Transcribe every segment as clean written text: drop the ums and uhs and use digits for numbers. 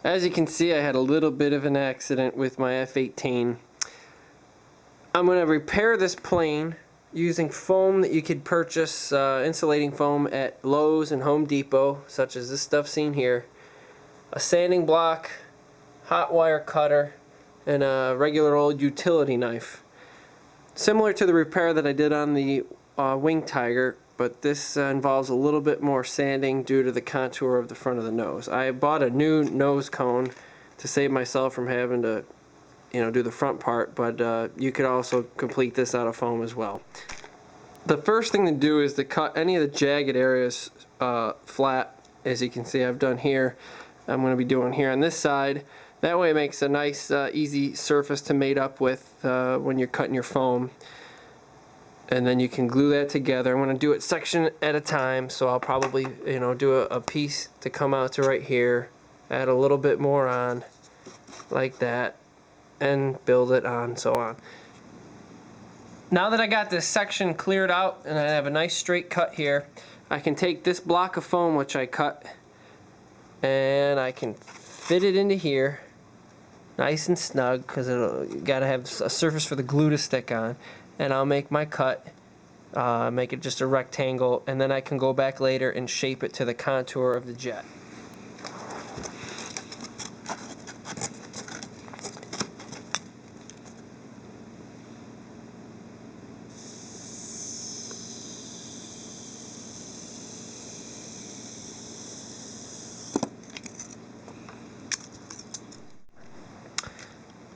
As you can see, I had a little bit of an accident with my F-18. I'm going to repair this plane using foam that you could purchase, insulating foam at Lowe's and Home Depot, such as this stuff seen here, a sanding block, hot wire cutter, and a regular old utility knife. Similar to the repair that I did on the Wing Tiger, but this involves a little bit more sanding due to the contour of the front of the nose. I bought a new nose cone to save myself from having to, do the front part, but you could also complete this out of foam as well. The first thing to do is to cut any of the jagged areas flat, as you can see I've done here. I'm going to be doing here on this side. That way it makes a nice easy surface to mate up with when you're cutting your foam. And then you can glue that together. I'm going to do it section at a time, so I'll probably do a piece to come out to right here, add a little bit more on like that, and build it on, so on. Now that I got this section cleared out and I have a nice straight cut here, I can take this block of foam which I cut and I can fit it into here nice and snug, because you gotta have a surface for the glue to stick on, and I'll make my cut, make it just a rectangle, and then I can go back later and shape it to the contour of the jet.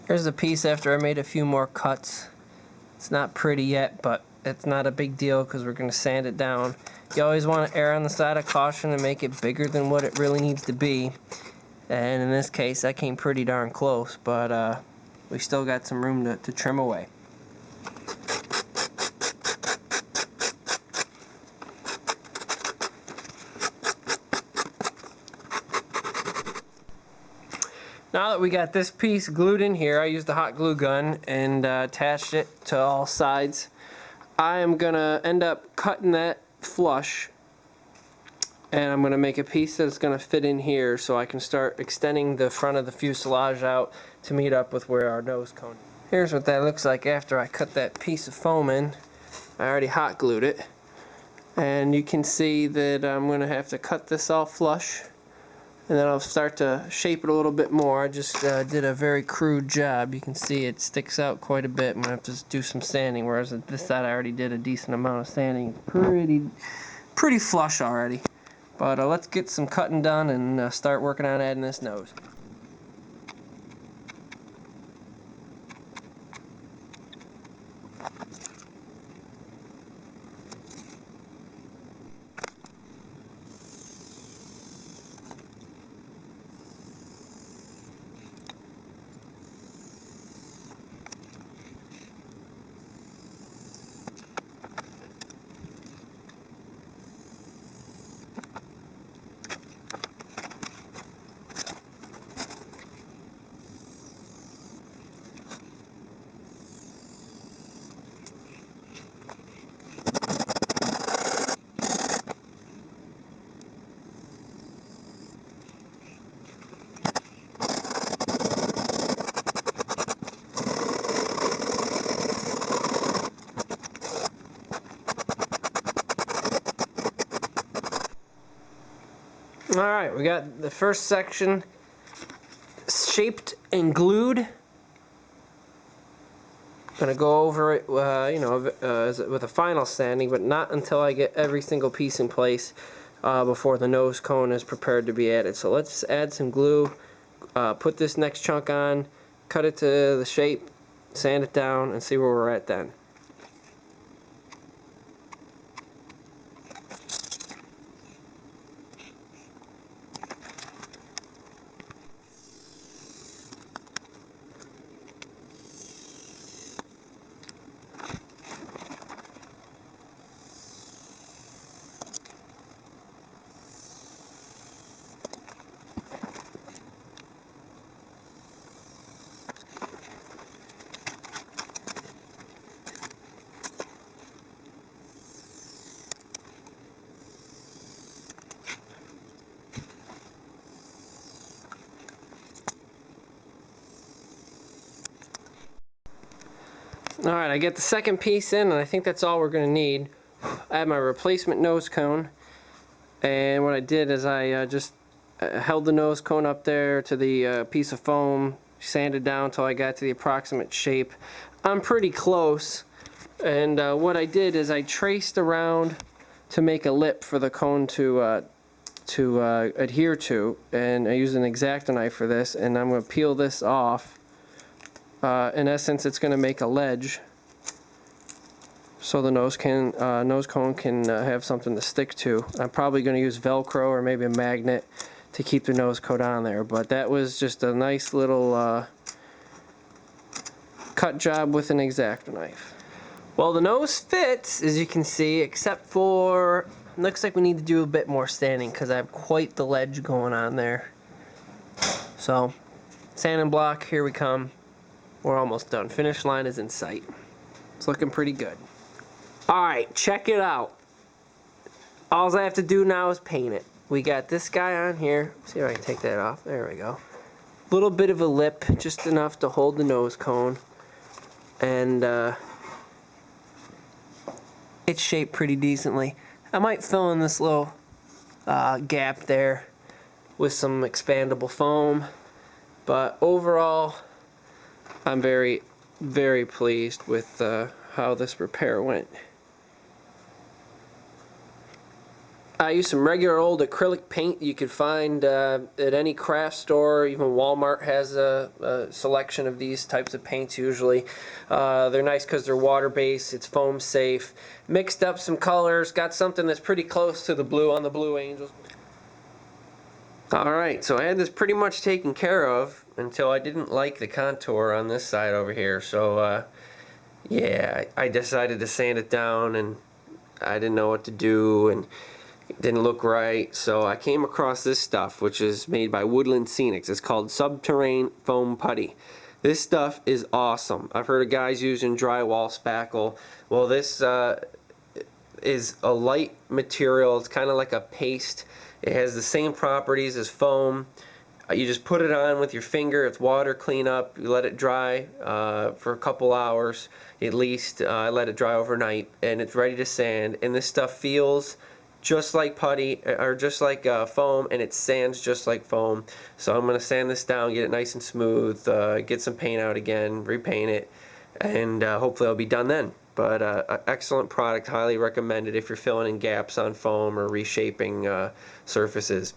Here's the piece after I made a few more cuts. It's not pretty yet, but it's not a big deal because we're going to sand it down. You always want to err on the side of caution and make it bigger than what it really needs to be. And in this case, I came pretty darn close, but we still got some room to trim away. Now that we got this piece glued in here, I used a hot glue gun and attached it to all sides. I am going to end up cutting that flush, and I'm going to make a piece that's going to fit in here so I can start extending the front of the fuselage out to meet up with where our nose cone is. Here's what that looks like after I cut that piece of foam in. I already hot glued it, and you can see that I'm going to have to cut this all flush, and then I'll start to shape it a little bit more. I just did a very crude job. You can see it sticks out quite a bit. I'm going to have to do some sanding, whereas at this side I already did a decent amount of sanding. It's pretty flush already. But let's get some cutting done and start working on adding this nose. Alright, we got the first section shaped and glued. I'm going to go over it, with a final sanding, but not until I get every single piece in place before the nose cone is prepared to be added. So let's add some glue, put this next chunk on, cut it to the shape, sand it down, and see where we're at then. Alright, I get the second piece in, and I think that's all we're going to need. I have my replacement nose cone, and what I did is I just held the nose cone up there to the piece of foam, sanded down until I got to the approximate shape. I'm pretty close, and what I did is I traced around to make a lip for the cone to adhere to, and I used an X-Acto knife for this, and I'm going to peel this off. In essence, it's going to make a ledge so the nose cone can have something to stick to. I'm probably going to use Velcro or maybe a magnet to keep the nose cone on there, but that was just a nice little cut job with an X-Acto knife. Well, the nose fits, as you can see, except for looks like we need to do a bit more sanding because I have quite the ledge going on there. So, sanding block, here we come. We're almost done. Finish line is in sight. It's looking pretty good. Alright, check it out. All I have to do now is paint it. We got this guy on here. See if I can take that off. There we go. Little bit of a lip, just enough to hold the nose cone. And it's shaped pretty decently. I might fill in this little gap there with some expandable foam. But overall, I'm very, very pleased with how this repair went. I used some regular old acrylic paint you could find at any craft store. Even Walmart has a selection of these types of paints usually. They're nice because they're water-based, it's foam safe. Mixed up some colors, got something that's pretty close to the blue on the Blue Angels. Alright, so I had this pretty much taken care of until I didn't like the contour on this side over here. So yeah, I decided to sand it down, and I didn't know what to do, and it didn't look right. So I came across this stuff, which is made by Woodland Scenics. It's called Subterranean Foam Putty. This stuff is awesome. I've heard of guys using drywall spackle. Well, this is a light material. It's kind of like a paste. It has the same properties as foam. You just put it on with your finger. It's water cleanup. You let it dry for a couple hours at least. I let it dry overnight, and it's ready to sand. And this stuff feels just like putty, or just like foam, and it sands just like foam. So I'm going to sand this down, get it nice and smooth, get some paint out again, repaint it, and hopefully I'll be done then. But excellent product, highly recommended if you're filling in gaps on foam or reshaping surfaces.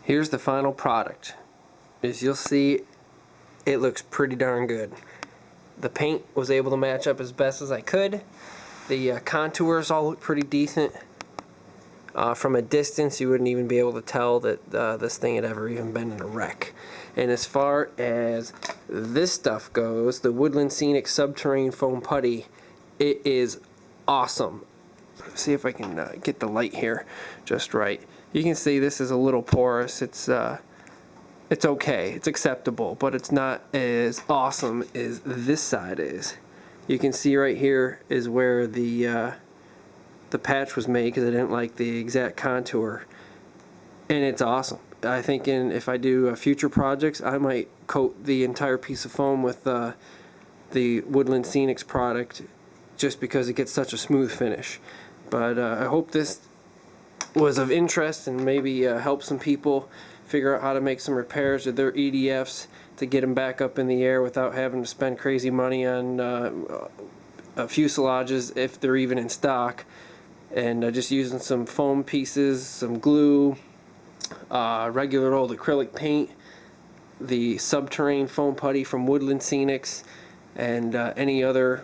Here's the final product. As you'll see, it looks pretty darn good. The paint was able to match up as best as I could. The contours all look pretty decent. From a distance, you wouldn't even be able to tell that this thing had ever even been in a wreck. And as far as this stuff goes, the Woodland Scenic Subterranean Foam Putty, it is awesome. See if I can get the light here just right. You can see this is a little porous. It's okay. It's acceptable, but it's not as awesome as this side is. You can see right here is where the patch was made because I didn't like the exact contour, and it's awesome. I think if I do future projects, I might coat the entire piece of foam with the Woodland Scenics product, just because it gets such a smooth finish. But I hope this was of interest and maybe help some people figure out how to make some repairs to their EDFs to get them back up in the air without having to spend crazy money on fuselages if they're even in stock. And just using some foam pieces, some glue, regular old acrylic paint, the Subterranean Foam Putty from Woodland Scenics, and any other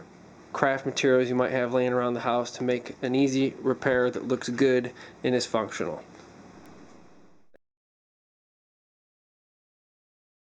craft materials you might have laying around the house to make an easy repair that looks good and is functional.